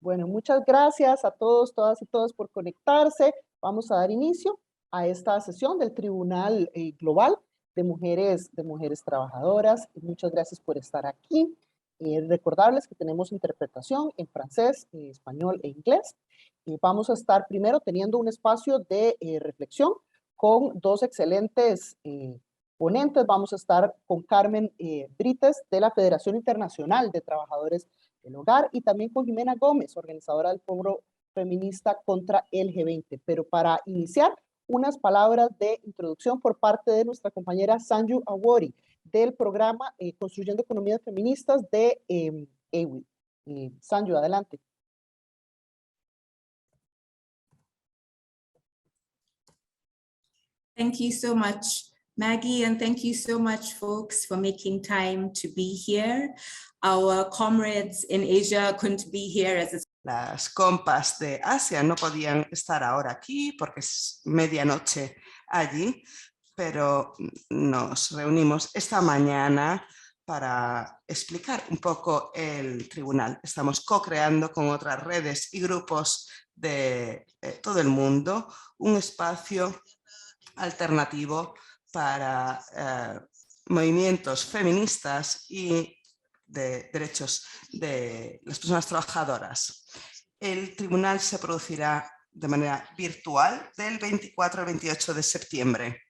Bueno, muchas gracias a todos, todas y todos por conectarse. Vamos a dar inicio a esta sesión del Tribunal Global de Mujeres Trabajadoras. Muchas gracias por estar aquí. Recordarles que tenemos interpretación en francés, español e inglés. Vamos a estar primero teniendo un espacio de reflexión con dos excelentes ponentes. Vamos a estar con Carmen Brites de la Federación Internacional de Trabajadores del Hogar y también con Jimena Gómez, organizadora del Foro Feminista contra el G20. Pero para iniciar, unas palabras de introducción por parte de nuestra compañera Sanju Awori del programa Construyendo Economías Feministas de AWID. Sanju, adelante. Thank you so much, Maggie, and thank you so much, folks, for making time to be here. Our comrades in Asia couldn't be here as it's... Las compas de Asia no podían estar ahora aquí porque es medianoche allí, pero nos reunimos esta mañana para explicar un poco el tribunal. Estamos co-creando con otras redes y grupos de todo el mundo un espacio alternativo para movimientos feministas y de derechos de las personas trabajadoras. El tribunal se producirá de manera virtual del 24 al 28 de septiembre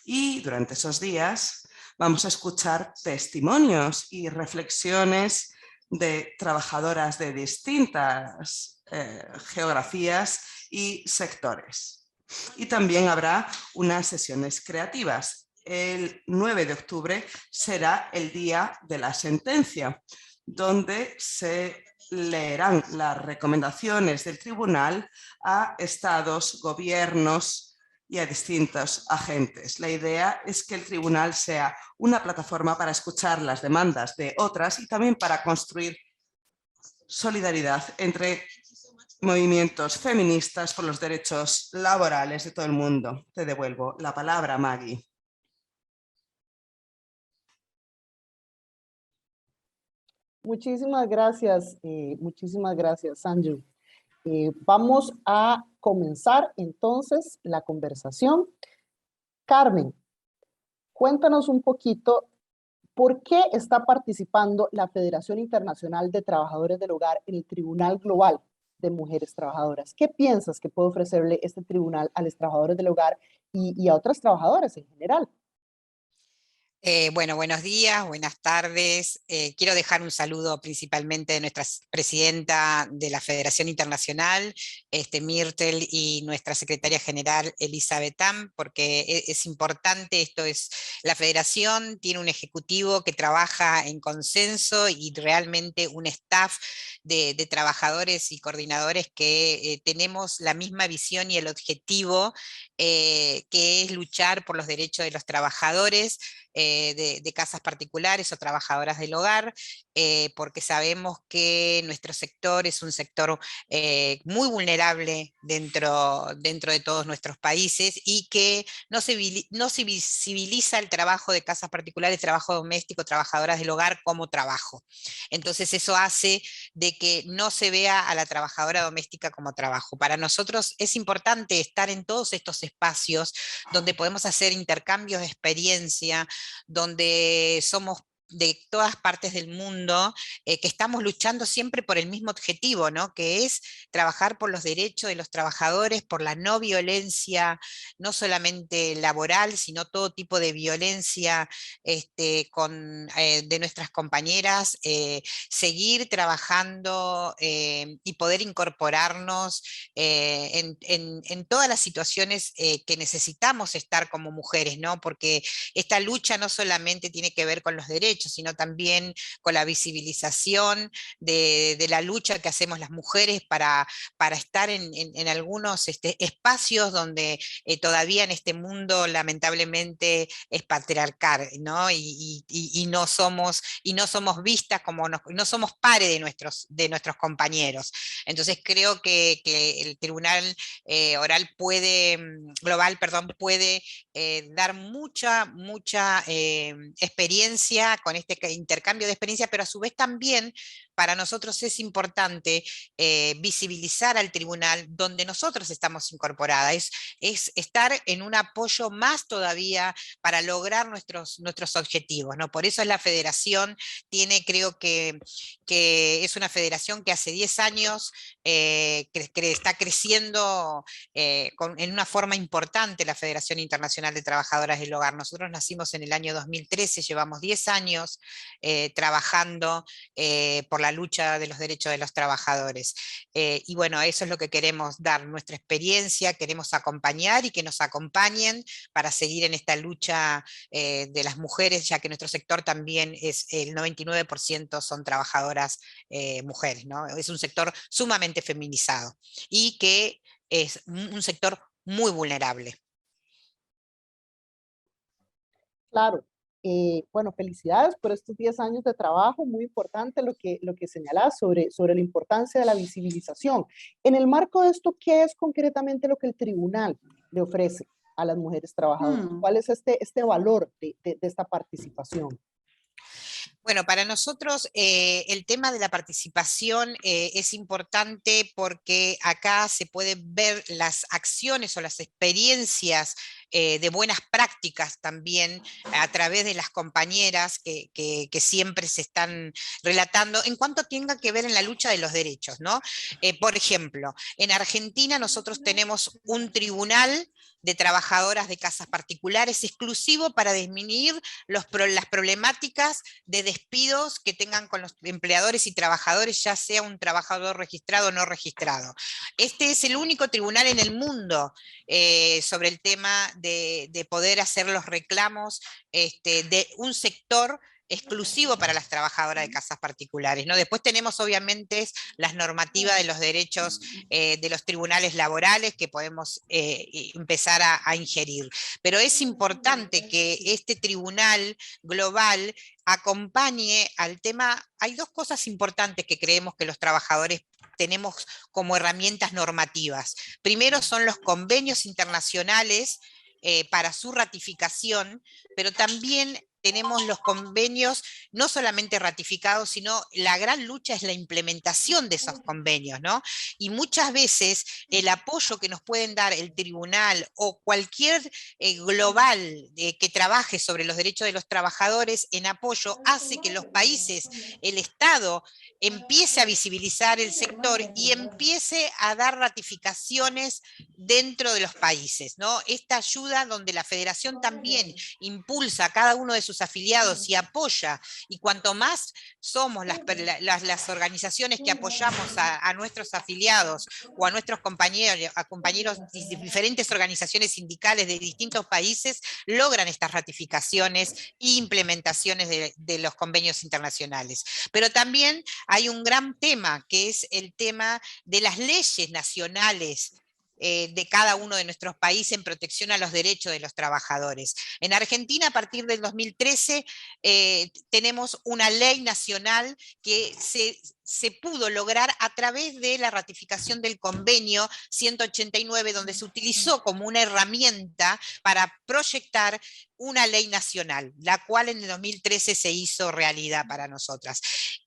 y durante esos días vamos a escuchar testimonios y reflexiones de trabajadoras de distintas geografías y sectores. Y también habrá unas sesiones creativas. El 9 de octubre será el día de la sentencia, donde se leerán las recomendaciones del tribunal a estados, gobiernos y a distintos agentes. La idea es que el tribunal sea una plataforma para escuchar las demandas de otras y también para construir solidaridad entre movimientos feministas por los derechos laborales de todo el mundo. Te devuelvo la palabra, Maggie. Muchísimas gracias, Sanju. Vamos a comenzar entonces la conversación. Carmen, cuéntanos un poquito por qué está participando la Federación Internacional de Trabajadores del Hogar en el Tribunal Global de Mujeres Trabajadoras. ¿Qué piensas que puede ofrecerle este tribunal a los trabajadores del hogar y a otras trabajadoras en general? Bueno, buenos días, buenas tardes. Quiero dejar un saludo principalmente de nuestra presidenta de la Federación Internacional, Myrtle, y nuestra secretaria general, Elizabeth Tam, porque es importante. La Federación tiene un ejecutivo que trabaja en consenso y realmente un staff de trabajadores y coordinadores que tenemos la misma visión y el objetivo, que es luchar por los derechos de los trabajadores, de casas particulares o trabajadoras del hogar, porque sabemos que nuestro sector es un sector muy vulnerable dentro de todos nuestros países y que no se visibiliza el trabajo de casas particulares, trabajo doméstico, trabajadoras del hogar como trabajo. Entonces eso hace de que no se vea a la trabajadora doméstica como trabajo. Para nosotros es importante estar en todos estos espacios donde podemos hacer intercambios de experiencia, donde somos de todas partes del mundo, que estamos luchando siempre por el mismo objetivo, ¿no? Que es trabajar por los derechos de los trabajadores, por la no violencia, no solamente laboral, sino todo tipo de violencia de nuestras compañeras, seguir trabajando y poder incorporarnos en todas las situaciones que necesitamos estar como mujeres, ¿no? Porque esta lucha no solamente tiene que ver con los derechos, sino también con la visibilización de la lucha que hacemos las mujeres para estar en algunos espacios donde todavía en este mundo lamentablemente es patriarcal, ¿no? Y no somos vistas como, no somos pares de nuestros compañeros. Entonces creo que el Tribunal Global puede dar mucha experiencia con este intercambio de experiencia, pero a su vez también para nosotros es importante visibilizar al tribunal donde nosotros estamos incorporadas, es estar en un apoyo más todavía para lograr nuestros objetivos, ¿no? Por eso es la federación, creo que es una federación que hace 10 años está creciendo en una forma importante, la Federación Internacional de Trabajadoras del Hogar. Nosotros nacimos en el año 2013, llevamos 10 años trabajando por la lucha de los derechos de los trabajadores. Y bueno, eso es lo que queremos dar, nuestra experiencia, queremos acompañar y que nos acompañen para seguir en esta lucha de las mujeres, ya que nuestro sector también es el 99% son trabajadoras mujeres, ¿no? Es un sector sumamente feminizado y que es un sector muy vulnerable. Claro. Bueno, felicidades por estos 10 años de trabajo, muy importante lo que señalás sobre la importancia de la visibilización. En el marco de esto, ¿qué es concretamente lo que el tribunal le ofrece a las mujeres trabajadoras? ¿Cuál es este valor de esta participación? Bueno, para nosotros el tema de la participación es importante porque acá se pueden ver las acciones o las experiencias de buenas prácticas también a través de las compañeras que siempre se están relatando en cuanto tenga que ver en la lucha de los derechos, ¿no? Por ejemplo, en Argentina nosotros tenemos un tribunal de trabajadoras de casas particulares exclusivo para disminuir las problemáticas de despidos que tengan con los empleadores y trabajadores, ya sea un trabajador registrado o no registrado. Este es el único tribunal en el mundo sobre el tema de poder hacer los reclamos de un sector exclusivo para las trabajadoras de casas particulares, ¿no? Después tenemos obviamente las normativas de los derechos de los tribunales laborales que podemos empezar a ingerir. Pero es importante que este tribunal global acompañe al tema. Hay dos cosas importantes que creemos que los trabajadores tenemos como herramientas normativas. Primero son los convenios internacionales para su ratificación, pero también tenemos los convenios no solamente ratificados, sino la gran lucha es la implementación de esos convenios, ¿no? Y muchas veces el apoyo que nos pueden dar el tribunal o cualquier global que trabaje sobre los derechos de los trabajadores en apoyo hace que los países, el Estado, empiece a visibilizar el sector y empiece a dar ratificaciones dentro de los países, ¿no? Esta ayuda donde la federación también impulsa a cada uno de sus afiliados y apoya, y cuanto más somos las organizaciones que apoyamos a nuestros afiliados o a nuestros compañeros de diferentes organizaciones sindicales de distintos países, logran estas ratificaciones e implementaciones de los convenios internacionales. Pero también hay un gran tema, que es el tema de las leyes nacionales de cada uno de nuestros países en protección a los derechos de los trabajadores. En Argentina, a partir del 2013, tenemos una ley nacional que se pudo lograr a través de la ratificación del convenio 189, donde se utilizó como una herramienta para proyectar una ley nacional, la cual en el 2013 se hizo realidad para nosotras.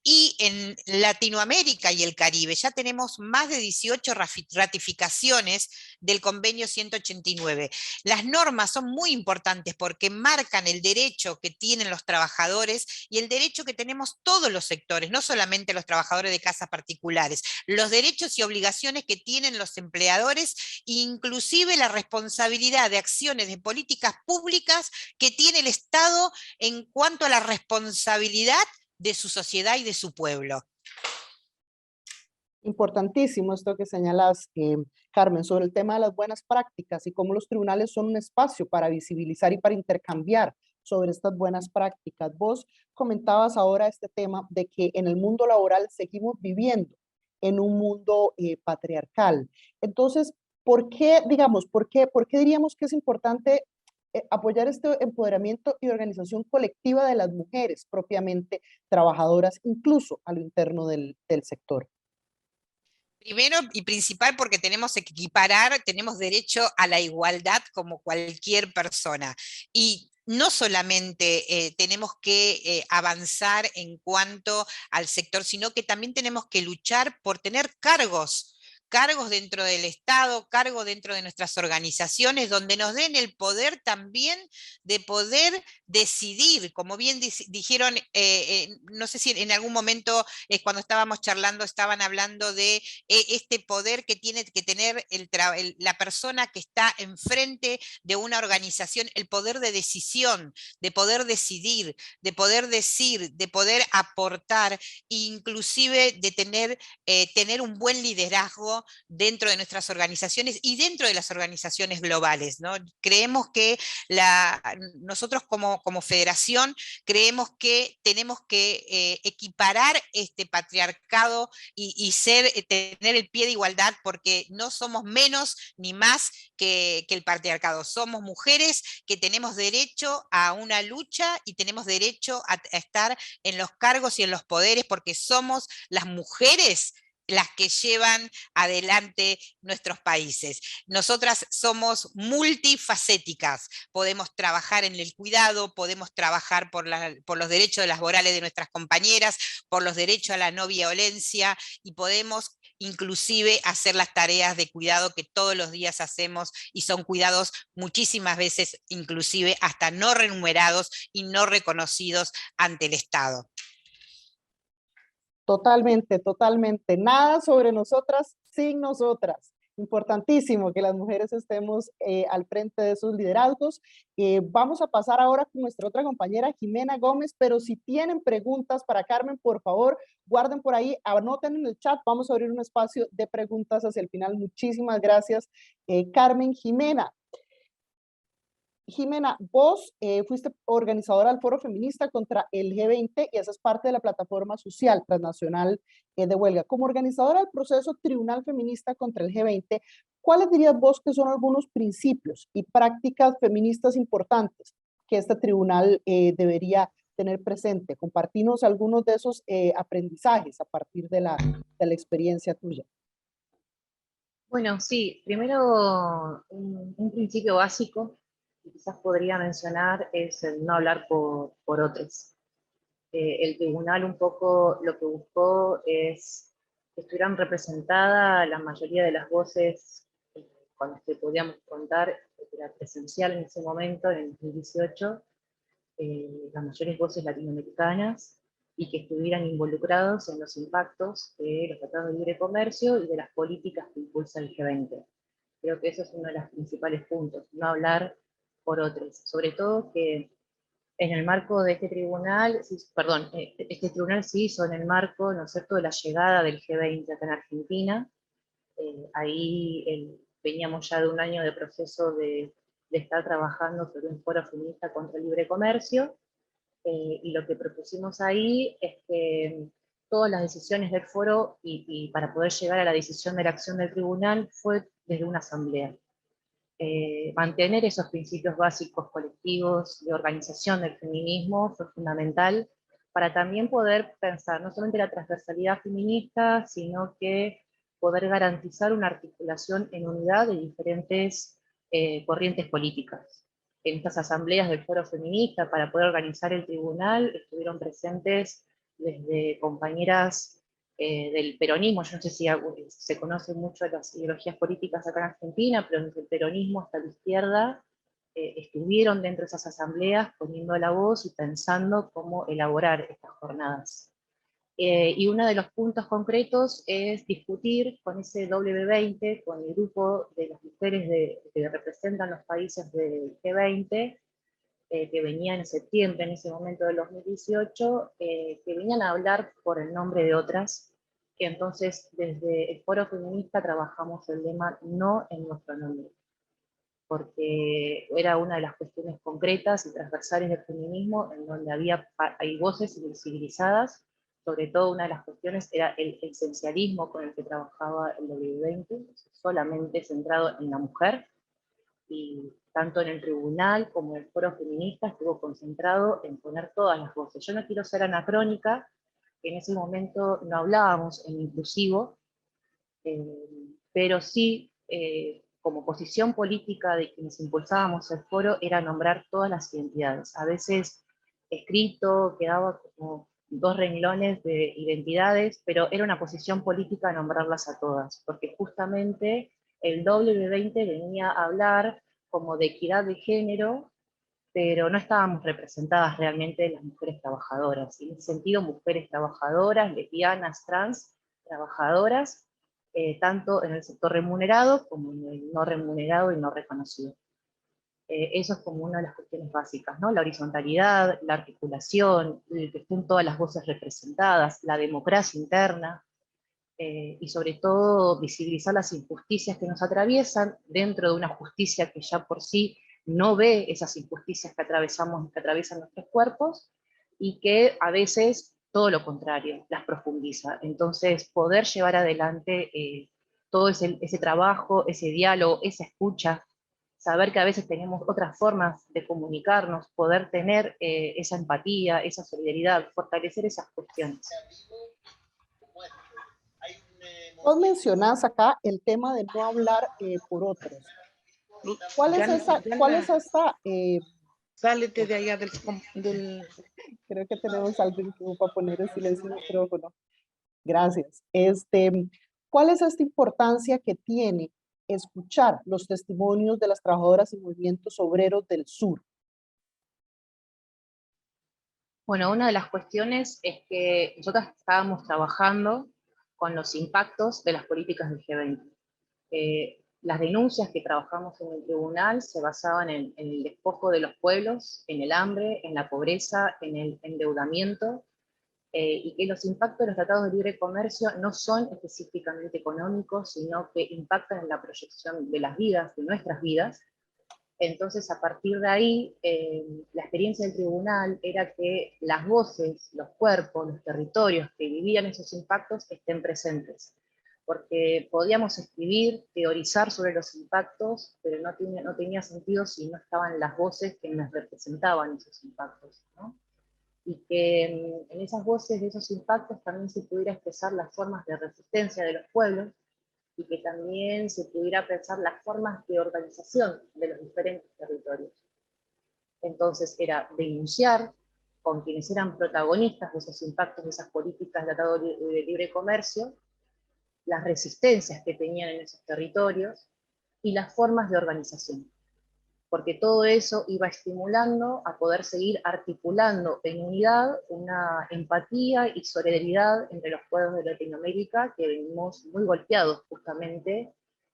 Y en Latinoamérica y el Caribe ya tenemos más de 18 ratificaciones del convenio 189. Las normas son muy importantes porque marcan el derecho que tienen los trabajadores y el derecho que tenemos todos los sectores, no solamente los trabajadores de casas particulares, los derechos y obligaciones que tienen los empleadores, inclusive la responsabilidad de acciones de políticas públicas que tiene el Estado en cuanto a la responsabilidad de su sociedad y de su pueblo. Importantísimo esto que señalas, Carmen, sobre el tema de las buenas prácticas y cómo los tribunales son un espacio para visibilizar y para intercambiar sobre estas buenas prácticas. Vos comentabas ahora este tema de que en el mundo laboral seguimos viviendo en un mundo patriarcal. Entonces, ¿por qué diríamos que es importante apoyar este empoderamiento y organización colectiva de las mujeres propiamente trabajadoras, incluso a lo interno del sector? Primero y principal porque tenemos que equiparar, tenemos derecho a la igualdad como cualquier persona. Y no solamente tenemos que avanzar en cuanto al sector, sino que también tenemos que luchar por tener cargos dentro del Estado, cargos dentro de nuestras organizaciones, donde nos den el poder también de poder decidir, como bien dijeron, no sé si en algún momento cuando estábamos charlando estaban hablando de este poder que tiene que tener la persona que está enfrente de una organización, el poder de decisión, de poder decidir, de poder decir, de poder aportar, inclusive de tener un buen liderazgo dentro de nuestras organizaciones y dentro de las organizaciones globales, ¿no? Creemos que nosotros como federación creemos que tenemos que equiparar este patriarcado y tener el pie de igualdad, porque no somos menos ni más que el patriarcado. Somos mujeres que tenemos derecho a una lucha y tenemos derecho a estar en los cargos y en los poderes, porque somos las mujeres las que llevan adelante nuestros países. Nosotras somos multifacéticas, podemos trabajar en el cuidado, podemos trabajar por los derechos laborales de nuestras compañeras, por los derechos a la no violencia, y podemos inclusive hacer las tareas de cuidado que todos los días hacemos, y son cuidados muchísimas veces inclusive hasta no remunerados y no reconocidos ante el Estado. Totalmente, totalmente. Nada sobre nosotras sin nosotras. Importantísimo que las mujeres estemos al frente de esos liderazgos. Vamos a pasar ahora con nuestra otra compañera, Jimena Gómez, pero si tienen preguntas para Carmen, por favor, guarden por ahí, anoten en el chat. Vamos a abrir un espacio de preguntas hacia el final. Muchísimas gracias, Carmen. Jimena, vos fuiste organizadora del Foro Feminista contra el G20 y esa es parte de la plataforma social transnacional de huelga. Como organizadora del proceso Tribunal Feminista contra el G20, ¿cuáles dirías vos que son algunos principios y prácticas feministas importantes que este tribunal debería tener presente? Compartinos algunos de esos aprendizajes a partir de la experiencia tuya. Bueno, sí, primero un principio básico que quizás podría mencionar es el no hablar por otros. El tribunal un poco lo que buscó es que estuvieran representadas la mayoría de las voces con las que podíamos contar, que era presencial en ese momento, en el 2018, las mayores voces latinoamericanas, y que estuvieran involucrados en los impactos de los tratados de libre comercio y de las políticas que impulsa el G20. Creo que eso es uno de los principales puntos, no hablar por otros. Sobre todo que en el marco de este tribunal, este tribunal se hizo en el marco, ¿no es cierto?, de la llegada del G20 acá en Argentina. Ahí veníamos ya de un año de proceso de estar trabajando sobre un foro feminista contra el libre comercio, y lo que propusimos ahí es que todas las decisiones del foro y para poder llegar a la decisión de la acción del tribunal fue desde una asamblea. Mantener esos principios básicos colectivos de organización del feminismo fue fundamental para también poder pensar no solamente la transversalidad feminista, sino que poder garantizar una articulación en unidad de diferentes corrientes políticas. En estas asambleas del Foro Feminista, para poder organizar el tribunal, estuvieron presentes desde compañeras del peronismo. Yo no sé si se conocen mucho las ideologías políticas acá en Argentina, pero desde el peronismo hasta la izquierda estuvieron dentro de esas asambleas poniendo la voz y pensando cómo elaborar estas jornadas. Y uno de los puntos concretos es discutir con ese W20, con el grupo de las mujeres que representan los países del G20, que venían en septiembre, en ese momento del 2018, que venían a hablar por el nombre de otras, que entonces desde el Foro Feminista trabajamos el lema "no en nuestro nombre", porque era una de las cuestiones concretas y transversales del feminismo, en donde hay voces invisibilizadas. Sobre todo una de las cuestiones era el esencialismo con el que trabajaba el W20, solamente centrado en la mujer, y tanto en el tribunal como en el foro feminista estuvo concentrado en poner todas las voces. Yo no quiero ser anacrónica, que en ese momento no hablábamos en inclusivo, pero sí como posición política de quienes impulsábamos el foro era nombrar todas las identidades. A veces escrito quedaba como 2 renglones de identidades, pero era una posición política nombrarlas a todas, porque justamente el W20 venía a hablar como de equidad de género, pero no estábamos representadas realmente las mujeres trabajadoras. Y en ese sentido, mujeres trabajadoras, lesbianas, trans, trabajadoras, tanto en el sector remunerado como en el no remunerado y no reconocido. Eso es como una de las cuestiones básicas, ¿no? La horizontalidad, la articulación, que estén todas las voces representadas, la democracia interna, y sobre todo visibilizar las injusticias que nos atraviesan dentro de una justicia que ya por sí no ve esas injusticias que atravesamos, que atraviesan nuestros cuerpos, y que a veces todo lo contrario, las profundiza. Entonces, poder llevar adelante todo ese trabajo, ese diálogo, esa escucha, saber que a veces tenemos otras formas de comunicarnos, poder tener esa empatía, esa solidaridad, fortalecer esas cuestiones. Vos mencionás acá el tema de no hablar por otros. ¿Cuál es esta? Sálete de allá del... Creo que tenemos alguien que va a poner en silencio el micrófono. Gracias. ¿Cuál es esta importancia que tiene escuchar los testimonios de las trabajadoras y movimientos obreros del sur? Bueno, una de las cuestiones es que nosotros estábamos trabajando con los impactos de las políticas del G20. Las denuncias que trabajamos en el tribunal se basaban en el despojo de los pueblos, en el hambre, en la pobreza, en el endeudamiento, y que los impactos de los tratados de libre comercio no son específicamente económicos, sino que impactan en la proyección de las vidas, de nuestras vidas. Entonces, a partir de ahí, la experiencia del tribunal era que las voces, los cuerpos, los territorios que vivían esos impactos estén presentes. Porque podíamos escribir, teorizar sobre los impactos, pero no tenía sentido si no estaban las voces que nos representaban esos impactos, ¿no? Y que en esas voces de esos impactos también se pudiera expresar las formas de resistencia de los pueblos, y que también se pudiera pensar las formas de organización de los diferentes territorios. Entonces era denunciar con quienes eran protagonistas de esos impactos, de esas políticas de tratado de libre comercio, las resistencias que tenían en esos territorios y las formas de organización. Porque todo eso iba estimulando a poder seguir articulando en unidad una empatía y solidaridad entre los pueblos de Latinoamérica, que venimos muy golpeados justamente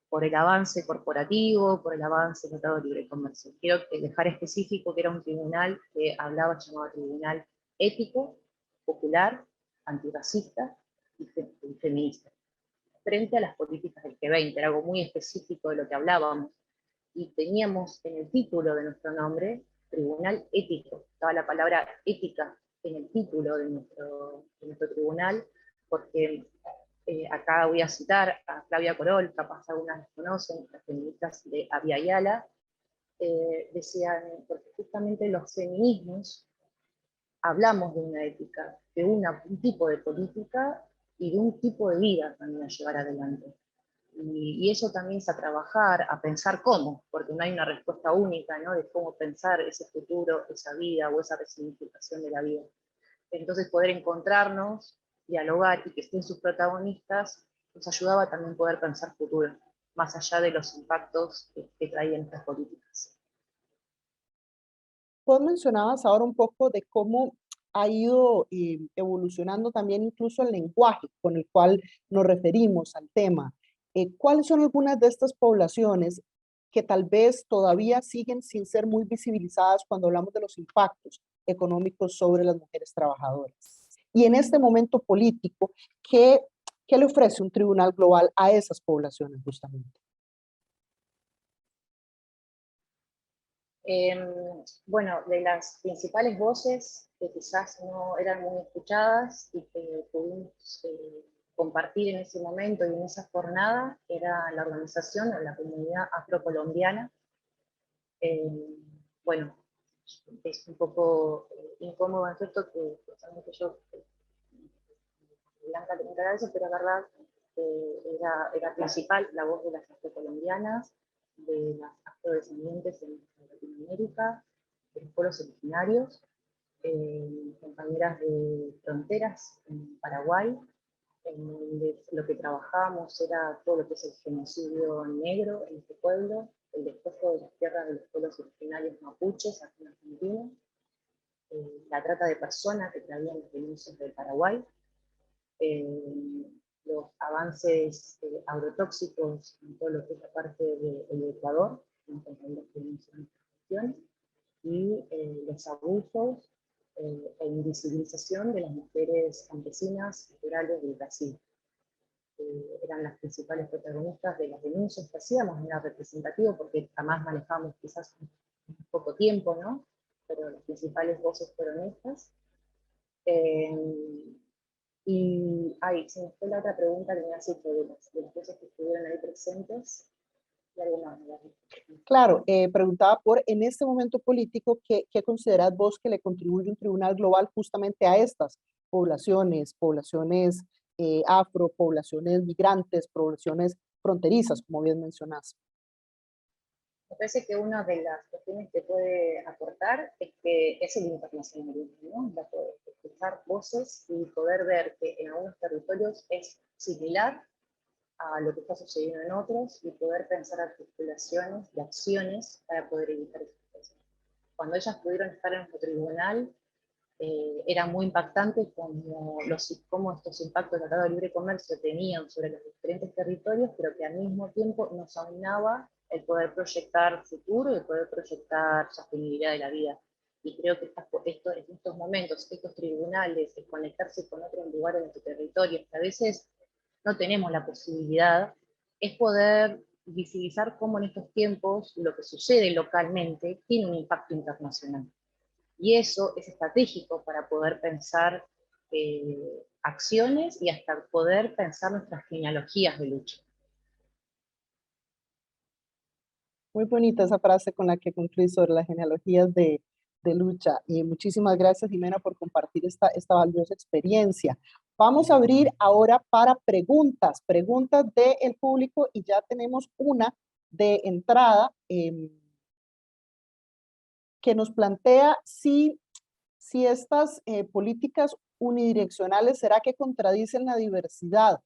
por el avance corporativo, por el avance del Tratado de Libre Comercio. Quiero dejar específico que era un tribunal que hablaba, llamado tribunal ético, popular, antirracista y feminista, frente a las políticas del G20, era algo muy específico de lo que hablábamos. Y teníamos en el título de nuestro nombre, Tribunal Ético. Estaba la palabra ética en el título de nuestro tribunal, porque acá voy a citar a Flavia Corol, capaz algunas las conocen, las feministas de Abya Yala, decían, porque justamente los feminismos hablamos de una ética, de un tipo de política y de un tipo de vida también a llevar adelante. Y eso también es a trabajar, a pensar cómo, porque no hay una respuesta única, ¿no?, de cómo pensar ese futuro, esa vida o esa resignificación de la vida. Entonces poder encontrarnos, dialogar y que estén sus protagonistas, nos ayudaba también a poder pensar futuro, más allá de los impactos que traían estas políticas. Vos mencionabas ahora un poco de cómo ha ido evolucionando también incluso el lenguaje con el cual nos referimos al tema. ¿Cuáles son algunas de estas poblaciones que tal vez todavía siguen sin ser muy visibilizadas cuando hablamos de los impactos económicos sobre las mujeres trabajadoras? Y en este momento político, ¿qué le ofrece un tribunal global a esas poblaciones justamente? Bueno, de las principales voces que quizás no eran muy escuchadas y que pudimos compartir en ese momento y en esa jornada, era la organización o la comunidad afrocolombiana. Bueno, es un poco incómodo, ¿no es cierto?, que yo, Blanca, te contara eso, pero la verdad era principal la voz de las afrocolombianas, de las afrodescendientes en Latinoamérica, de los pueblos originarios, compañeras de fronteras en Paraguay, en donde lo que trabajábamos era todo lo que es el genocidio negro en este pueblo, el despojo de las tierras de los pueblos originarios mapuches aquí en Argentina, la trata de personas que traían los denuncias del Paraguay, los avances agrotóxicos en todo lo que es la parte del Ecuador, en compañeros que denuncian estas cuestiones, y los abusos e invisibilización de las mujeres campesinas rurales del Brasil. Eran las principales protagonistas de las denuncias que hacíamos, no era representativo porque jamás manejamos quizás poco tiempo, ¿no? Pero las principales voces fueron estas. Y, se me fue la otra pregunta que me has hecho de las voces que estuvieron ahí presentes. Y algo más, ¿verdad? Claro, preguntaba por, en este momento político, ¿qué consideras vos que le contribuye un tribunal global justamente a estas poblaciones, afro, poblaciones migrantes, poblaciones fronterizas, como bien mencionás? Me parece que una de las cuestiones que puede aportar es que es el internacionalismo, ¿no? La poder escuchar voces y poder ver que en algunos territorios es similar a lo que está sucediendo en otros y poder pensar articulaciones y acciones para poder evitar esas cosas. Cuando ellas pudieron estar en nuestro tribunal, era muy impactante cómo estos impactos del Tratado de Libre Comercio tenían sobre los diferentes territorios, pero que al mismo tiempo nos aunaba el poder proyectar futuro y el poder proyectar sostenibilidad de la vida. Y creo que en estos momentos, estos tribunales, el conectarse con otros lugares de tu territorio, que a veces no tenemos la posibilidad, es poder visibilizar cómo en estos tiempos lo que sucede localmente tiene un impacto internacional. Y eso es estratégico para poder pensar acciones y hasta poder pensar nuestras genealogías de lucha. Muy bonita esa frase con la que concluí sobre las genealogías de lucha. Y muchísimas gracias, Jimena, por compartir esta valiosa experiencia. Vamos a abrir ahora para preguntas del público, y ya tenemos una de entrada que nos plantea si estas políticas unidireccionales, ¿será que contradicen la diversidad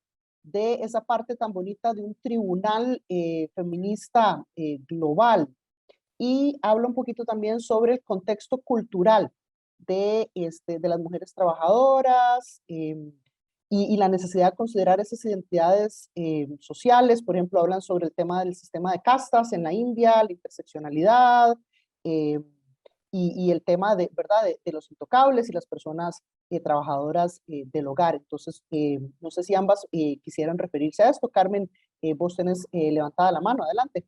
de esa parte tan bonita de un tribunal feminista global? Y habla un poquito también sobre el contexto cultural de las mujeres trabajadoras y la necesidad de considerar esas identidades sociales. Por ejemplo, hablan sobre el tema del sistema de castas en la India, la interseccionalidad, y el tema ¿verdad? De los intocables y las personas trabajadoras del hogar. Entonces, no sé si ambas quisieran referirse a esto. Carmen, vos tenés levantada la mano, adelante.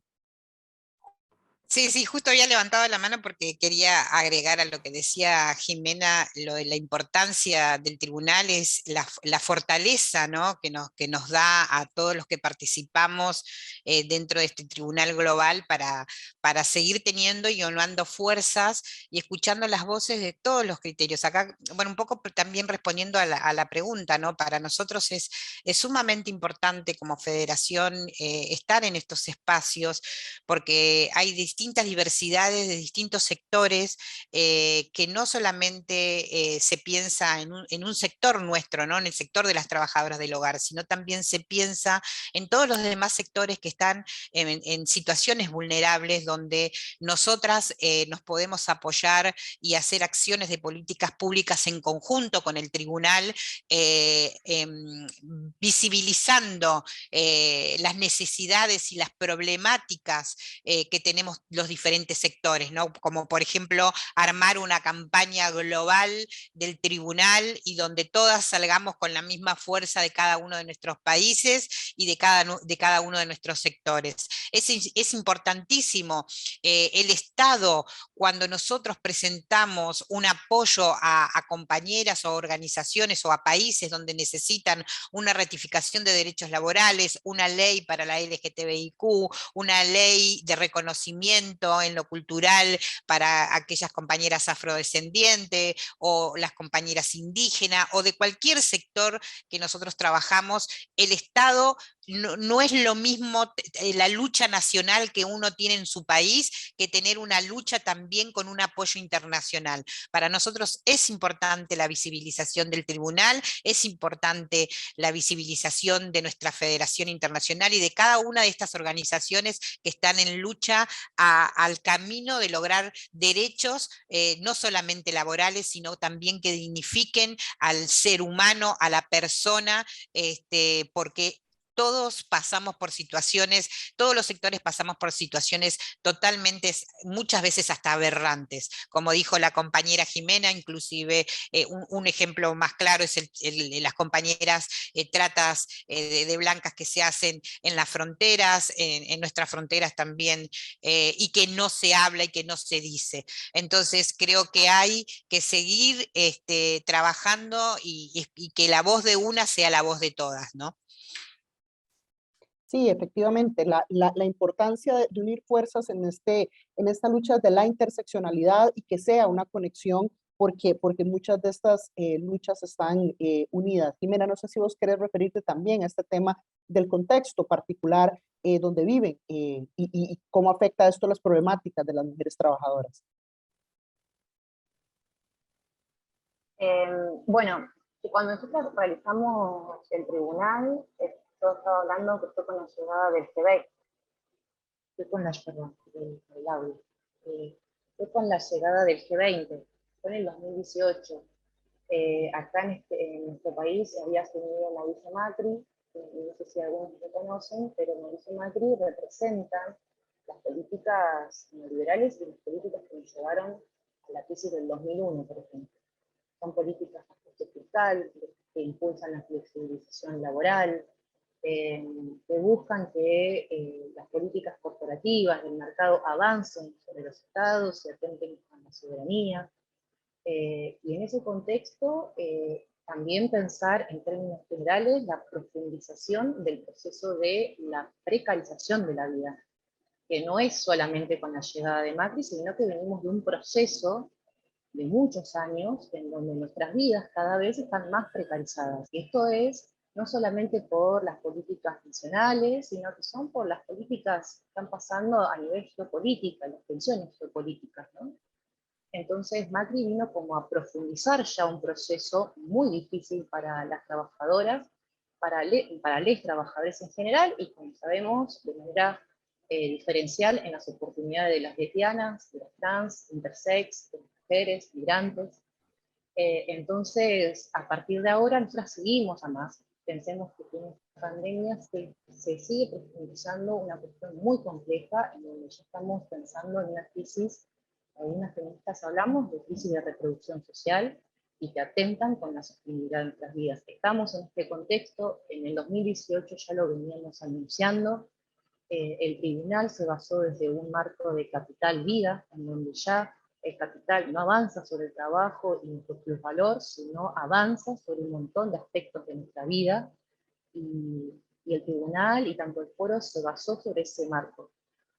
Sí, sí, justo había levantado la mano porque quería agregar a lo que decía Jimena, lo de la importancia del tribunal es la fortaleza, ¿no? que nos da a todos los que participamos dentro de este tribunal global para seguir teniendo y honrando fuerzas y escuchando las voces de todos los criterios. Acá, bueno, un poco también respondiendo a la pregunta, ¿no? Para nosotros es sumamente importante como federación estar en estos espacios porque hay distintas diversidades de distintos sectores que no solamente se piensa en un sector nuestro, ¿no? En el sector de las trabajadoras del hogar, sino también se piensa en todos los demás sectores que están en situaciones vulnerables donde nosotras nos podemos apoyar y hacer acciones de políticas públicas en conjunto con el tribunal, visibilizando las necesidades y las problemáticas que tenemos los diferentes sectores, ¿no? Como por ejemplo armar una campaña global del tribunal y donde todas salgamos con la misma fuerza de cada uno de nuestros países y de cada uno de nuestros sectores. Es importantísimo el Estado, cuando nosotros presentamos un apoyo a compañeras o organizaciones o a países donde necesitan una ratificación de derechos laborales, una ley para la LGTBIQ, una ley de reconocimiento en lo cultural para aquellas compañeras afrodescendientes o las compañeras indígenas o de cualquier sector que nosotros trabajamos, el Estado no es lo mismo la lucha nacional que uno tiene en su país que tener una lucha también con un apoyo internacional. Para nosotros es importante la visibilización del tribunal, es importante la visibilización de nuestra Federación Internacional y de cada una de estas organizaciones que están en lucha al camino de lograr derechos, no solamente laborales, sino también que dignifiquen al ser humano, a la persona, porque todos pasamos por situaciones, todos los sectores pasamos por situaciones totalmente, muchas veces hasta aberrantes. Como dijo la compañera Jimena, inclusive un ejemplo más claro es las compañeras tratas de blancas que se hacen en las fronteras, en nuestras fronteras también, y que no se habla y que no se dice. Entonces creo que hay que seguir trabajando y que la voz de una sea la voz de todas, ¿no? Sí, efectivamente, la importancia de unir fuerzas en esta lucha de la interseccionalidad y que sea una conexión porque muchas de estas luchas están unidas. Jimena, no sé si vos querés referirte también a este tema del contexto particular donde viven y cómo afecta esto las problemáticas de las mujeres trabajadoras. Bueno, cuando nosotros realizamos el tribunal, yo estaba hablando que fue con la llegada del G20, del audio. Fue con la llegada del G20, fue en el 2018. Acá en nuestro país había asumido Mauricio Macri, no sé si algunos lo conocen, pero Mauricio Macri representa las políticas neoliberales y las políticas que nos llevaron a la crisis del 2001, por ejemplo. Son políticas de ajuste fiscal, que impulsan la flexibilización laboral, que buscan que las políticas corporativas del mercado avancen sobre los estados y atenten a la soberanía. Y en ese contexto, también pensar en términos generales la profundización del proceso de la precarización de la vida, que no es solamente con la llegada de Macri, sino que venimos de un proceso de muchos años en donde nuestras vidas cada vez están más precarizadas. Y esto es no solamente por las políticas nacionales, sino que son por las políticas que están pasando a nivel geopolítico, las tensiones geopolíticas, ¿no? Entonces Macri vino como a profundizar ya un proceso muy difícil para las trabajadoras, para los trabajadores en general, y como sabemos, de manera diferencial en las oportunidades de las lesbianas, de las trans, intersex, de las mujeres, migrantes. Entonces, a partir de ahora, nosotros seguimos a más. Pensemos que en esta pandemia se sigue profundizando una cuestión muy compleja, en donde ya estamos pensando en una crisis, algunas feministas hablamos de crisis de reproducción social, y que atentan con la sostenibilidad de nuestras vidas. Estamos en este contexto, en el 2018 ya lo veníamos anunciando. El tribunal se basó desde un marco de capital vida, en donde ya el capital no avanza sobre el trabajo y nuestro valor, sino avanza sobre un montón de aspectos de nuestra vida, y el tribunal y tanto el foro se basó sobre ese marco,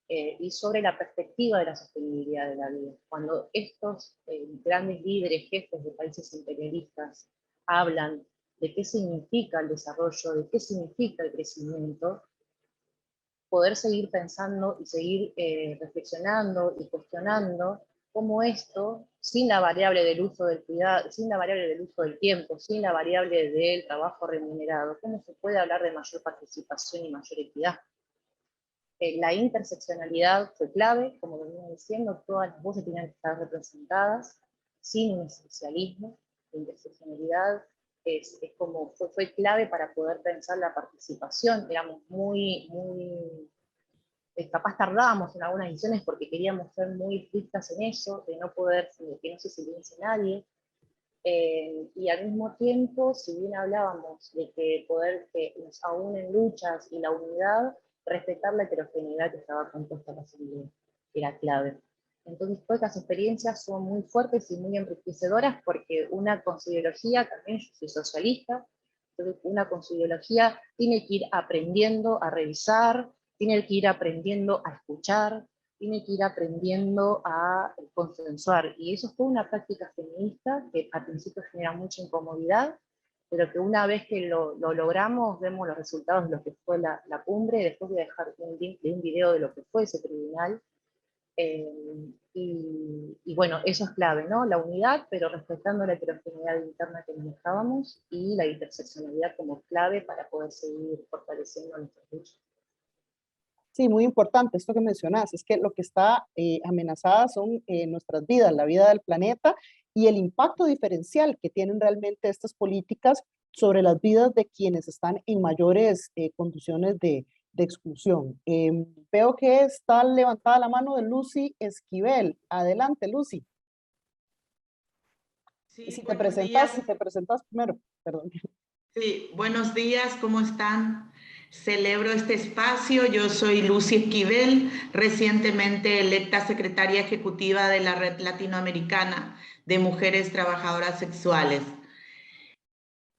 y sobre la perspectiva de la sostenibilidad de la vida. Cuando estos grandes líderes, jefes de países imperialistas, hablan de qué significa el desarrollo, de qué significa el crecimiento, poder seguir pensando y seguir reflexionando y cuestionando cómo esto, sin la variable del uso del cuidado, sin la variable del uso del tiempo, sin la variable del trabajo remunerado, cómo se puede hablar de mayor participación y mayor equidad. La interseccionalidad fue clave, como lo venía diciendo, todas las voces tenían que estar representadas, sin un esencialismo. La interseccionalidad fue clave para poder pensar la participación. Éramos capaz tardábamos en algunas ediciones porque queríamos ser muy estrictas en eso, de no poder, que no se silencie nadie. Y al mismo tiempo, si bien hablábamos de que nos aúnen luchas y la unidad, respetar la heterogeneidad que estaba compuesta la asamblea, era clave. Entonces todas estas experiencias son muy fuertes y muy enriquecedoras, porque una con su ideología, también yo soy socialista, entonces una con su ideología tiene que ir aprendiendo a revisar, tiene que ir aprendiendo a escuchar, tiene que ir aprendiendo a consensuar. Y eso fue una práctica feminista que al principio genera mucha incomodidad, pero que una vez que lo logramos, vemos los resultados de lo que fue la cumbre. Después voy a dejar un link de un video de lo que fue ese tribunal. Y bueno, eso es clave, ¿no? La unidad, pero respetando la heterogeneidad interna que manejábamos, y la interseccionalidad como clave para poder seguir fortaleciendo nuestros luchas. Sí, muy importante esto que mencionas, es que lo que está amenazada son nuestras vidas, la vida del planeta y el impacto diferencial que tienen realmente estas políticas sobre las vidas de quienes están en mayores condiciones de exclusión. Veo que está levantada la mano de Lucy Esquivel. Adelante, Lucy. Sí, Si te buenos días. presentas primero, perdón. Sí, buenos días, ¿cómo están? Celebro este espacio. Yo soy Lucy Esquivel, recientemente electa secretaria ejecutiva de la Red Latinoamericana de Mujeres Trabajadoras Sexuales.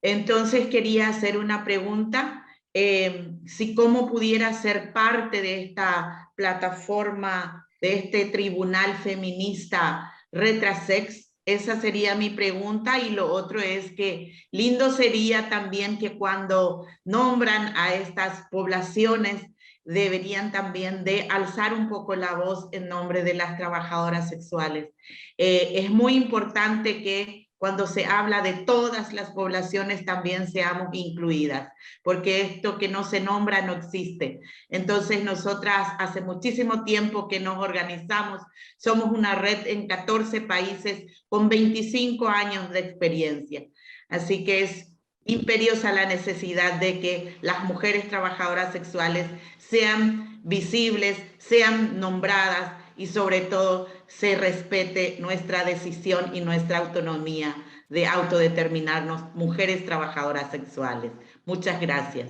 Entonces quería hacer una pregunta, si cómo pudiera ser parte de esta plataforma, de este tribunal feminista Retrasex. Esa sería mi pregunta. Y lo otro es que lindo sería también que cuando nombran a estas poblaciones deberían también de alzar un poco la voz en nombre de las trabajadoras sexuales. Es muy importante que cuando se habla de todas las poblaciones también seamos incluidas, porque esto que no se nombra no existe. Entonces nosotras hace muchísimo tiempo que nos organizamos, somos una red en 14 países con 25 años de experiencia. Así que es imperiosa la necesidad de que las mujeres trabajadoras sexuales sean visibles, sean nombradas y sobre todo se respete nuestra decisión y nuestra autonomía de autodeterminarnos mujeres trabajadoras sexuales. Muchas gracias.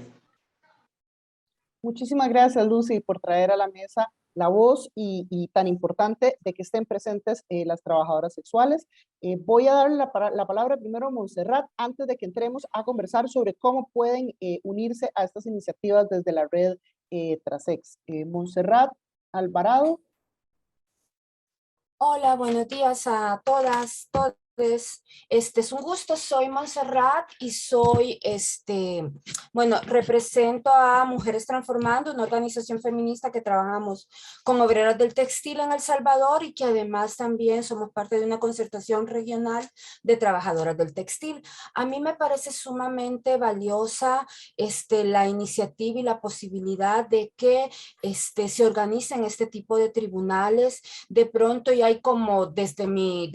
Muchísimas gracias, Lucy, por traer a la mesa la voz y tan importante de que estén presentes las trabajadoras sexuales. Voy a darle la palabra primero a Montserrat antes de que entremos a conversar sobre cómo pueden unirse a estas iniciativas desde la red Trasex. Montserrat Alvarado. Hola, buenos días a todas, todos. Es un gusto, soy Montserrat y soy, bueno, represento a Mujeres Transformando, una organización feminista que trabajamos con obreras del textil en El Salvador y que además también somos parte de una concertación regional de trabajadoras del textil. A mí me parece sumamente valiosa la iniciativa y la posibilidad de que se organicen este tipo de tribunales. De pronto y hay como desde mi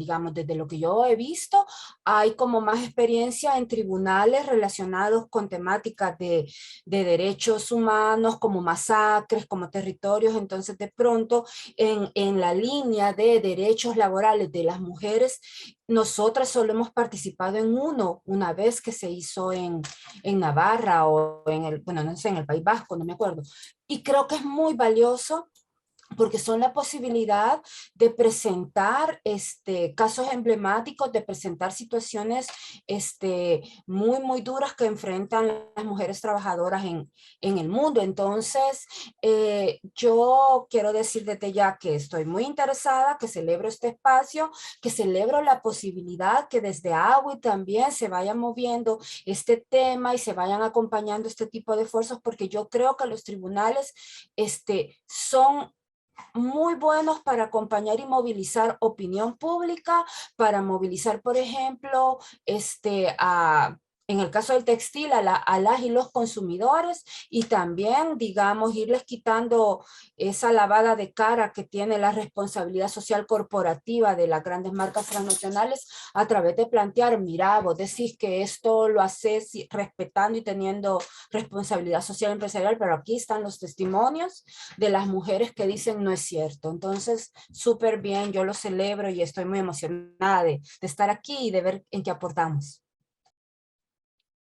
digamos, desde lo que yo he visto, hay como más experiencia en tribunales relacionados con temáticas de derechos humanos, como masacres, como territorios. Entonces, de pronto, en la línea de derechos laborales de las mujeres, nosotras solo hemos participado en uno, una vez que se hizo en Navarra o bueno, no sé, en el País Vasco, no me acuerdo. Y creo que es muy valioso porque son la posibilidad de presentar casos emblemáticos, de presentar situaciones muy, muy duras que enfrentan las mujeres trabajadoras en el mundo. Entonces, yo quiero decir desde ya que estoy muy interesada, que celebro este espacio, que celebro la posibilidad que desde AWI también se vaya moviendo este tema y se vayan acompañando este tipo de esfuerzos, porque yo creo que los tribunales son muy buenos para acompañar y movilizar opinión pública, para movilizar, por ejemplo, en el caso del textil, a las y los consumidores, y también, digamos, irles quitando esa lavada de cara que tiene la responsabilidad social corporativa de las grandes marcas transnacionales a través de plantear, mira, vos decís que esto lo haces respetando y teniendo responsabilidad social empresarial, pero aquí están los testimonios de las mujeres que dicen no es cierto. Entonces, súper bien, yo lo celebro y estoy muy emocionada de estar aquí y de ver en qué aportamos.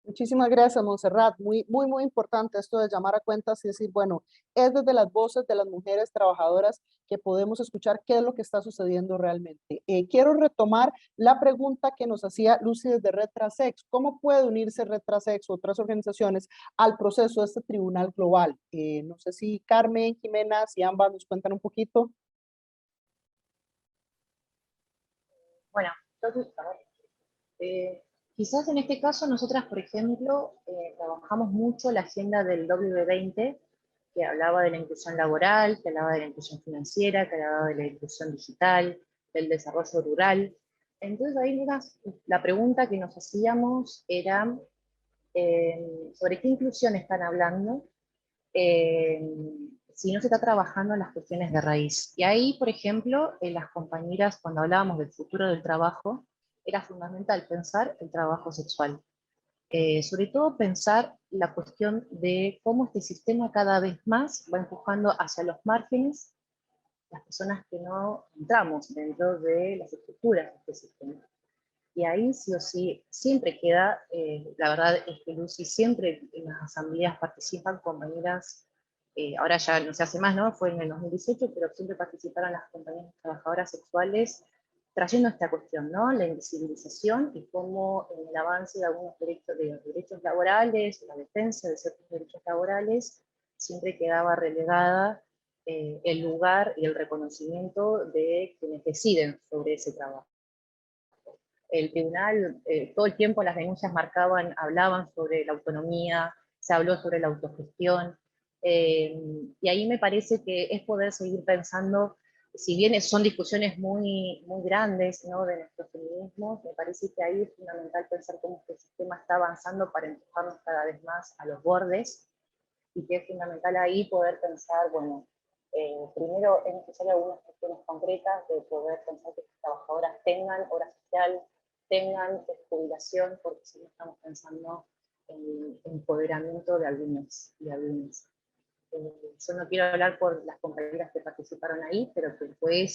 Muchísimas gracias, Montserrat. Muy, muy, muy importante esto de llamar a cuentas y decir, bueno, es desde las voces de las mujeres trabajadoras que podemos escuchar qué es lo que está sucediendo realmente. Quiero retomar la pregunta que nos hacía Lucy desde Red Trasex. ¿Cómo puede unirse Red Trasex u otras organizaciones al proceso de este tribunal global? No sé si Carmen, Jimena, si ambas nos cuentan un poquito. Bueno, entonces, a ver, Quizás en este caso nosotras, por ejemplo, trabajamos mucho la agenda del W20, que hablaba de la inclusión laboral, que hablaba de la inclusión financiera, que hablaba de la inclusión digital, del desarrollo rural. Entonces ahí la pregunta que nos hacíamos era sobre qué inclusión están hablando, si no se está trabajando en las cuestiones de raíz. Y ahí, por ejemplo, las compañeras, cuando hablábamos del futuro del trabajo, era fundamental pensar el trabajo sexual. Sobre todo pensar la cuestión de cómo este sistema cada vez más va empujando hacia los márgenes las personas que no entramos dentro de las estructuras de este sistema. Y ahí sí o sí siempre queda, la verdad es que Lucy siempre en las asambleas participan compañeras, ahora ya no se hace más, ¿no? Fue en el 2018, pero siempre participaron las compañeras trabajadoras sexuales trayendo esta cuestión, ¿no? La invisibilización y cómo en el avance de algunos derechos laborales, la defensa de ciertos derechos laborales, siempre quedaba relegada el lugar y el reconocimiento de quienes deciden sobre ese trabajo. El tribunal, todo el tiempo las denuncias hablaban sobre la autonomía, se habló sobre la autogestión, y ahí me parece que es poder seguir pensando, si bien son discusiones muy, muy grandes, ¿no?, de nuestros feminismos, me parece que ahí es fundamental pensar cómo este sistema está avanzando para empujarnos cada vez más a los bordes, y que es fundamental ahí poder pensar, bueno, primero es necesario algunas cuestiones concretas de poder pensar que las trabajadoras tengan hora social, tengan jubilación, porque si no estamos pensando en empoderamiento de algunos y algunas. Yo no quiero hablar por las compañeras que participaron ahí, pero que fue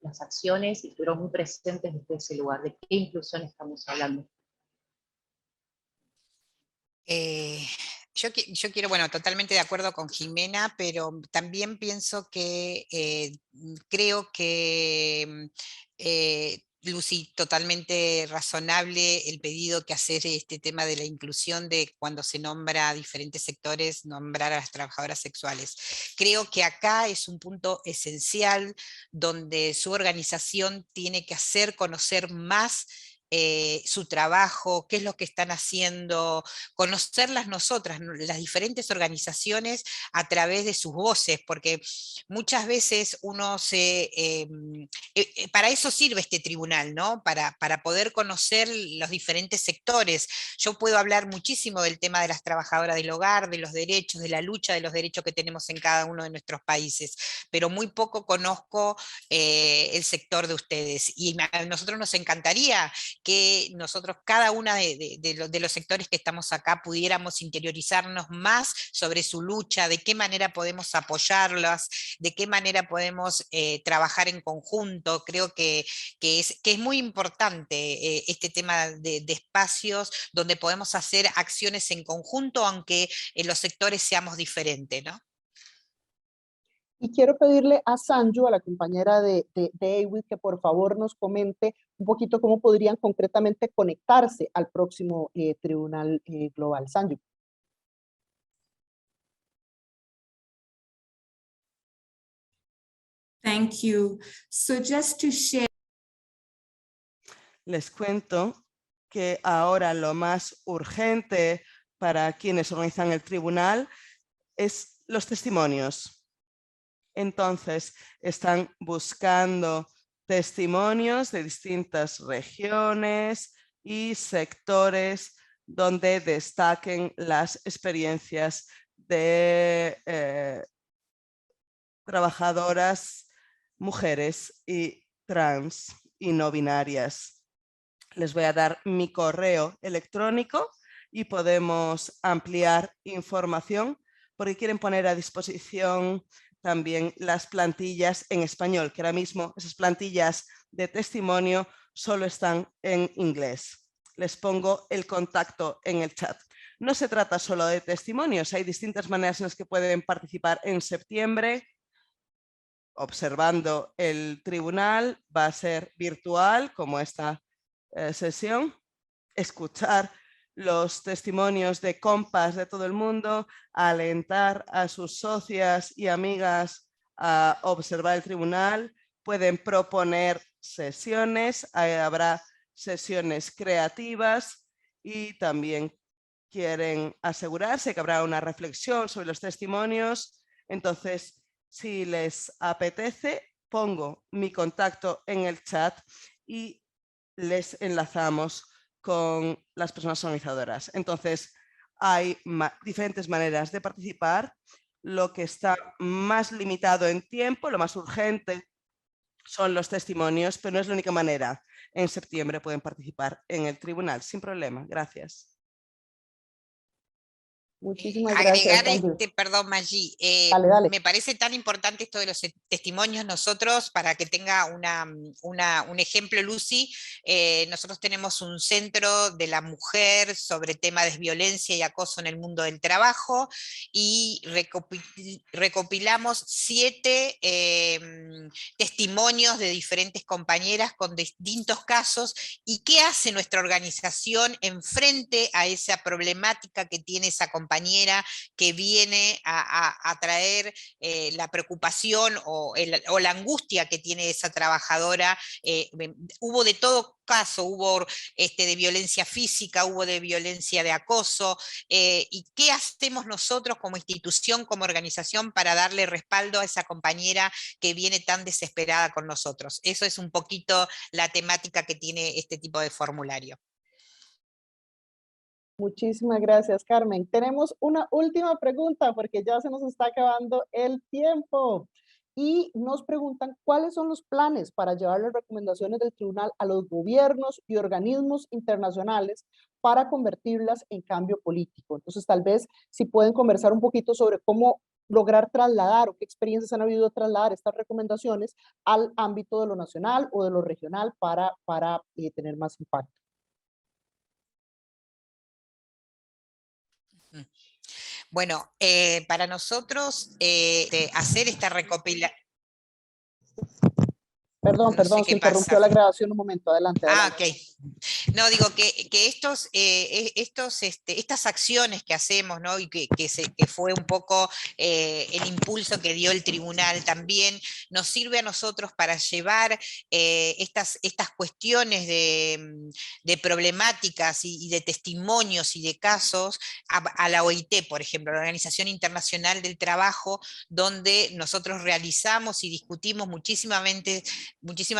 las acciones y estuvieron muy presentes desde ese lugar. ¿De qué inclusión estamos hablando? Yo quiero, bueno, totalmente de acuerdo con Jimena, pero también pienso que creo que Lucy, totalmente razonable el pedido que hacer este tema de la inclusión de cuando se nombra a diferentes sectores, nombrar a las trabajadoras sexuales. Creo que acá es un punto esencial donde su organización tiene que hacer conocer más su trabajo, qué es lo que están haciendo, conocerlas nosotras, las diferentes organizaciones a través de sus voces, porque muchas veces uno para eso sirve este tribunal, ¿no? Para poder conocer los diferentes sectores. Yo puedo hablar muchísimo del tema de las trabajadoras del hogar, de los derechos, de la lucha de los derechos que tenemos en cada uno de nuestros países, pero muy poco conozco el sector de ustedes. Y a nosotros nos encantaría que nosotros, cada una de los sectores que estamos acá, pudiéramos interiorizarnos más sobre su lucha, de qué manera podemos apoyarlas, de qué manera podemos trabajar en conjunto. Creo que es muy importante este tema de espacios donde podemos hacer acciones en conjunto, aunque en los sectores seamos diferentes, ¿no? Y quiero pedirle a Sanju, a la compañera de AWID, que por favor nos comente un poquito cómo podrían concretamente conectarse al próximo Tribunal Global. Sanju. Thank you. So just to share. Les cuento que ahora lo más urgente para quienes organizan el tribunal es los testimonios. Entonces, están buscando testimonios de distintas regiones y sectores donde destaquen las experiencias de trabajadoras, mujeres y trans y no binarias. Les voy a dar mi correo electrónico y podemos ampliar información porque quieren poner a disposición también las plantillas en español, que ahora mismo esas plantillas de testimonio solo están en inglés. Les pongo el contacto en el chat. No se trata solo de testimonios, hay distintas maneras en las que pueden participar en septiembre. Observando el tribunal, va a ser virtual como esta sesión, escuchar los testimonios de compas de todo el mundo, alentar a sus socias y amigas a observar el tribunal, pueden proponer sesiones, habrá sesiones creativas y también quieren asegurarse que habrá una reflexión sobre los testimonios. Entonces, si les apetece, pongo mi contacto en el chat y les enlazamos con las personas organizadoras. Entonces, hay diferentes maneras de participar. Lo que está más limitado en tiempo, lo más urgente, son los testimonios, pero no es la única manera. En septiembre pueden participar en el tribunal sin problema. Gracias. Muchísimas gracias. Agregar, perdón, Maggi, Dale, dale. me parece tan importante esto de los testimonios. Nosotros, para que tenga un ejemplo, Lucy, nosotros tenemos un centro de la mujer sobre temas de violencia y acoso en el mundo del trabajo y recopilamos 7 testimonios de diferentes compañeras con distintos casos y qué hace nuestra organización en frente a esa problemática que tiene esa compañera que viene a traer la preocupación o la angustia que tiene esa trabajadora. Hubo de todo caso, hubo de violencia física, hubo de violencia de acoso, y qué hacemos nosotros como institución, como organización para darle respaldo a esa compañera que viene tan desesperada con nosotros. Eso es un poquito la temática que tiene este tipo de formulario. Muchísimas gracias, Carmen. Tenemos una última pregunta porque ya se nos está acabando el tiempo. Y nos preguntan cuáles son los planes para llevar las recomendaciones del tribunal a los gobiernos y organismos internacionales para convertirlas en cambio político. Entonces, tal vez si pueden conversar un poquito sobre cómo lograr trasladar o qué experiencias han habido trasladar estas recomendaciones al ámbito de lo nacional o de lo regional para tener más impacto. Bueno, para nosotros hacer esta recopilación... Perdón, se interrumpió la grabación un momento, adelante. Ok. No, digo que estas acciones que hacemos, ¿no? Y que fue un poco el impulso que dio el tribunal también, nos sirve a nosotros para llevar estas cuestiones de problemáticas y de testimonios y de casos a la OIT, por ejemplo, la Organización Internacional del Trabajo, donde nosotros realizamos y discutimos muchísimas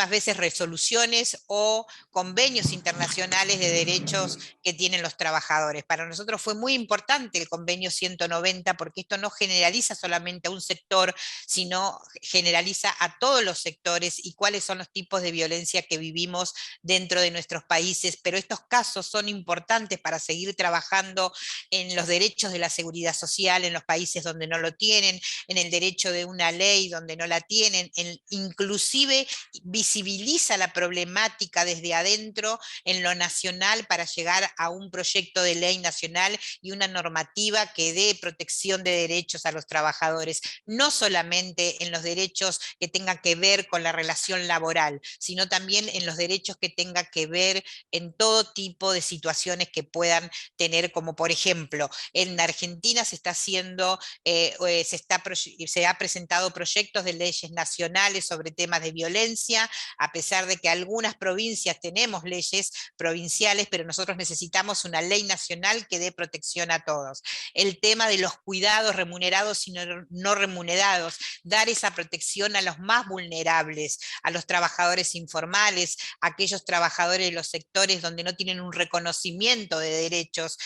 veces resoluciones o convenios internacionales de derechos que tienen los trabajadores. Para nosotros fue muy importante el convenio 190 porque esto no generaliza solamente a un sector, sino generaliza a todos los sectores y cuáles son los tipos de violencia que vivimos dentro de nuestros países, pero estos casos son importantes para seguir trabajando en los derechos de la seguridad social en los países donde no lo tienen, en el derecho de una ley donde no la tienen, inclusive visibiliza la problemática desde adentro en lo nacional para llegar a un proyecto de ley nacional y una normativa que dé protección de derechos a los trabajadores, no solamente en los derechos que tengan que ver con la relación laboral, sino también en los derechos que tengan que ver en todo tipo de situaciones que puedan tener, como por ejemplo, en Argentina se está haciendo, se ha presentado proyectos de leyes nacionales sobre temas de violencia, a pesar de que algunas provincias tenemos leyes provinciales, pero nosotros necesitamos una ley nacional que dé protección a todos. El tema de los cuidados remunerados y no remunerados, dar esa protección a los más vulnerables, a los trabajadores informales, a aquellos trabajadores de los sectores donde no tienen un reconocimiento de derechos,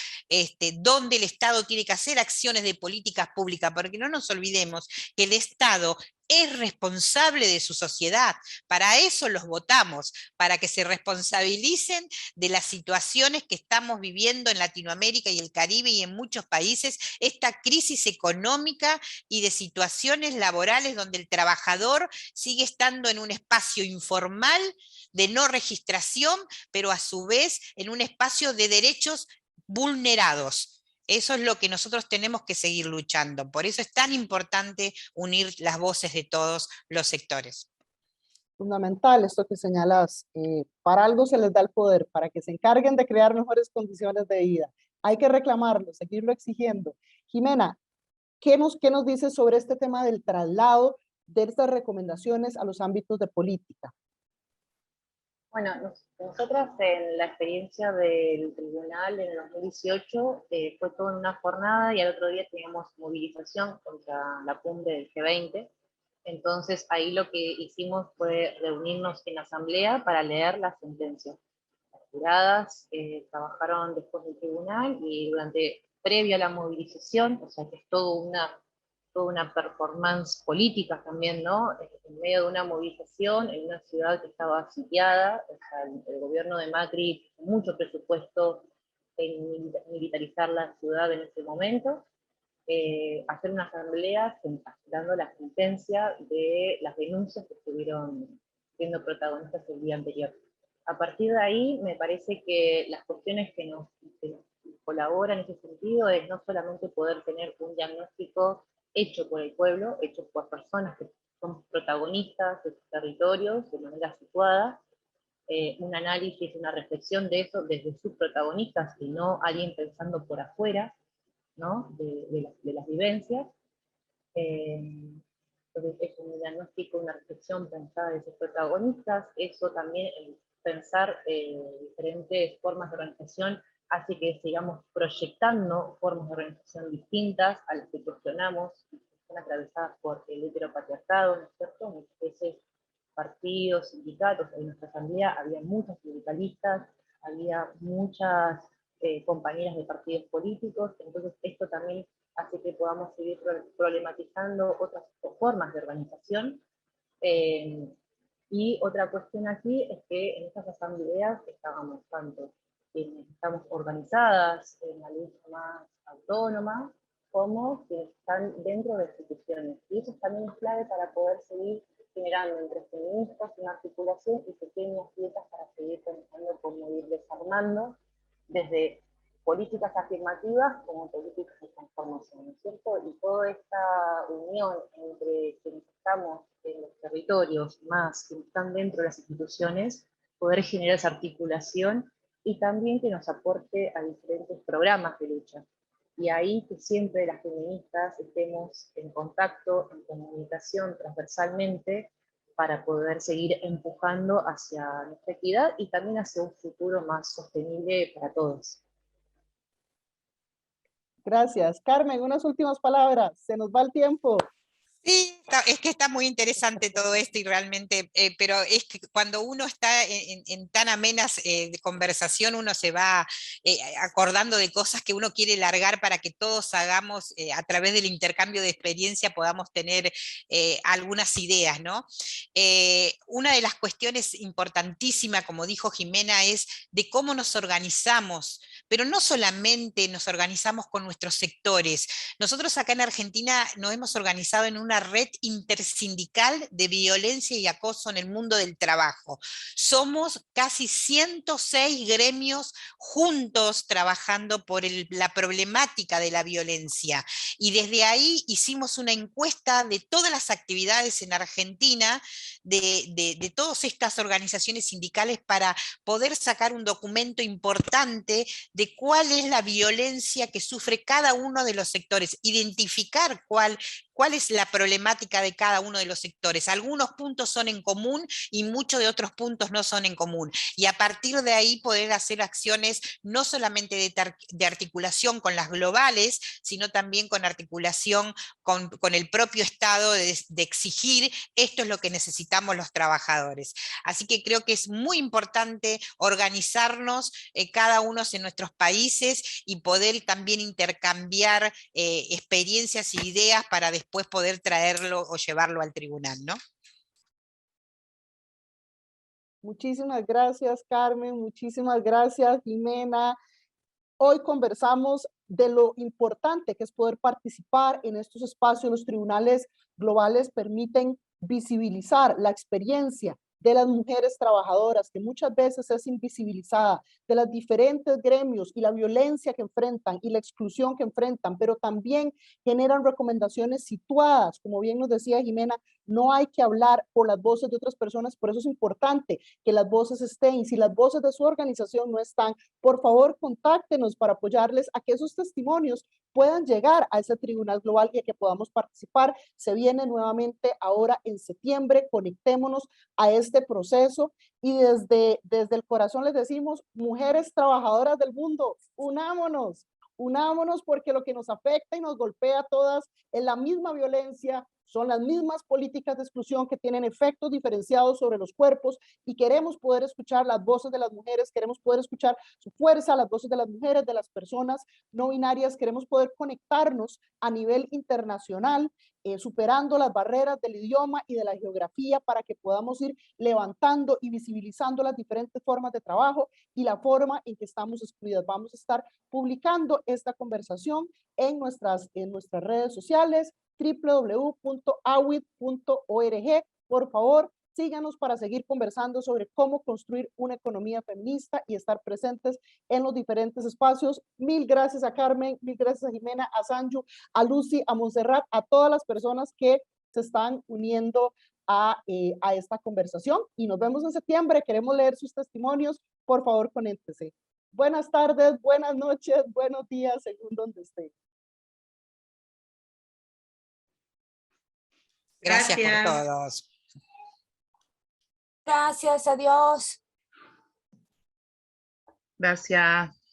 donde el Estado tiene que hacer acciones de políticas públicas, porque no nos olvidemos que el Estado es responsable de su sociedad. Para eso los votamos, para que se responsabilicen de las situaciones que estamos viviendo en Latinoamérica y el Caribe y en muchos países, esta crisis económica y de situaciones laborales donde el trabajador sigue estando en un espacio informal de no registración, pero a su vez en un espacio de derechos vulnerados. Eso es lo que nosotros tenemos que seguir luchando. Por eso es tan importante unir las voces de todos los sectores. Fundamental esto que señalas. Para algo se les da el poder, para que se encarguen de crear mejores condiciones de vida. Hay que reclamarlo, seguirlo exigiendo. Jimena, ¿qué nos dices sobre este tema del traslado de estas recomendaciones a los ámbitos de política? Bueno, nosotras en la experiencia del tribunal en el 2018 fue todo en una jornada y al otro día teníamos movilización contra la cumbre del G20. Entonces ahí lo que hicimos fue reunirnos en asamblea para leer la sentencia. Las juradas trabajaron después del tribunal y previo a la movilización, o sea que es toda una performance política también, ¿no? En medio de una movilización en una ciudad que estaba sitiada, o sea, el gobierno de Macri puso mucho presupuesto en militarizar la ciudad en ese momento, hacer una asamblea dando la sentencia de las denuncias que estuvieron siendo protagonistas el día anterior. A partir de ahí, me parece que las cuestiones que nos colaboran en ese sentido es no solamente poder tener un diagnóstico hecho por el pueblo, hecho por personas que son protagonistas de sus territorios de manera situada, un análisis, una reflexión de eso desde sus protagonistas y no alguien pensando por afuera, ¿no? de las vivencias. Entonces es un diagnóstico, una reflexión pensada de sus protagonistas, eso también, pensar diferentes formas de organización hace que sigamos proyectando formas de organización distintas a las que cuestionamos, que están atravesadas por el heteropatriarcado, ¿no es cierto? Muchas veces partidos, sindicatos, en nuestra asamblea había muchos sindicalistas, había muchas compañeras de partidos políticos, entonces esto también hace que podamos seguir problematizando otras formas de organización. Y otra cuestión aquí es que en estas asambleas estábamos tanto quienes estamos organizadas en la lucha más autónoma, como quienes están dentro de instituciones. Y eso también es clave para poder seguir generando entre feministas una articulación y pequeñas dietas para seguir pensando cómo ir desarmando desde políticas afirmativas como políticas de transformación, ¿no es cierto? Y toda esta unión entre quienes estamos en los territorios más quienes están dentro de las instituciones, poder generar esa articulación y también que nos aporte a diferentes programas de lucha. Y ahí que siempre las feministas estemos en contacto, en comunicación transversalmente, para poder seguir empujando hacia nuestra equidad y también hacia un futuro más sostenible para todos. Gracias. Carmen, unas últimas palabras. Se nos va el tiempo. Sí, es que está muy interesante todo esto y realmente, pero es que cuando uno está en tan amenas de conversación, uno se va acordando de cosas que uno quiere largar para que todos hagamos, a través del intercambio de experiencia, podamos tener algunas ideas, ¿no? Una de las cuestiones importantísimas, como dijo Jimena, es de cómo nos organizamos, pero no solamente nos organizamos con nuestros sectores. Nosotros acá en Argentina nos hemos organizado en una red intersindical de violencia y acoso en el mundo del trabajo. Somos casi 106 gremios juntos trabajando por la problemática de la violencia. Y desde ahí hicimos una encuesta de todas las actividades en Argentina, de todas estas organizaciones sindicales, para poder sacar un documento importante de cuál es la violencia que sufre cada uno de los sectores, identificar cuál es la problemática de cada uno de los sectores. Algunos puntos son en común y muchos de otros puntos no son en común. Y a partir de ahí poder hacer acciones no solamente de articulación con las globales, sino también con articulación con el propio Estado, de exigir esto es lo que necesitamos los trabajadores. Así que creo que es muy importante organizarnos cada uno en nuestros países y poder también intercambiar experiencias e ideas para después poder traerlo o llevarlo al tribunal, ¿no? Muchísimas gracias, Carmen. Muchísimas gracias, Jimena. Hoy conversamos de lo importante que es poder participar en estos espacios. Los tribunales globales permiten visibilizar la experiencia de las mujeres trabajadoras, que muchas veces es invisibilizada, de los diferentes gremios y la violencia que enfrentan y la exclusión que enfrentan, pero también generan recomendaciones situadas. Como bien nos decía Jimena, no hay que hablar por las voces de otras personas, por eso es importante que las voces estén, y si las voces de su organización no están, por favor contáctenos para apoyarles a que esos testimonios puedan llegar a ese tribunal global y a que podamos participar. Se viene nuevamente ahora en septiembre, conectémonos a esta este proceso y desde el corazón les decimos, mujeres trabajadoras del mundo, unámonos, unámonos porque lo que nos afecta y nos golpea a todas es la misma violencia, son las mismas políticas de exclusión que tienen efectos diferenciados sobre los cuerpos y queremos poder escuchar las voces de las mujeres, queremos poder escuchar su fuerza, las voces de las mujeres, de las personas no binarias, queremos poder conectarnos a nivel internacional, superando las barreras del idioma y de la geografía para que podamos ir levantando y visibilizando las diferentes formas de trabajo y la forma en que estamos excluidas. Vamos a estar publicando esta conversación en nuestras redes sociales, www.awid.org. Por favor, síganos para seguir conversando sobre cómo construir una economía feminista y estar presentes en los diferentes espacios. Mil gracias a Carmen, mil gracias a Jimena, a Sanju, a Lucy, a Montserrat, a todas las personas que se están uniendo a esta conversación y nos vemos en septiembre. Queremos leer sus testimonios. Por favor, conéctese. Buenas tardes, buenas noches, buenos días, según donde esté. Gracias por todos. Gracias, adiós. Gracias.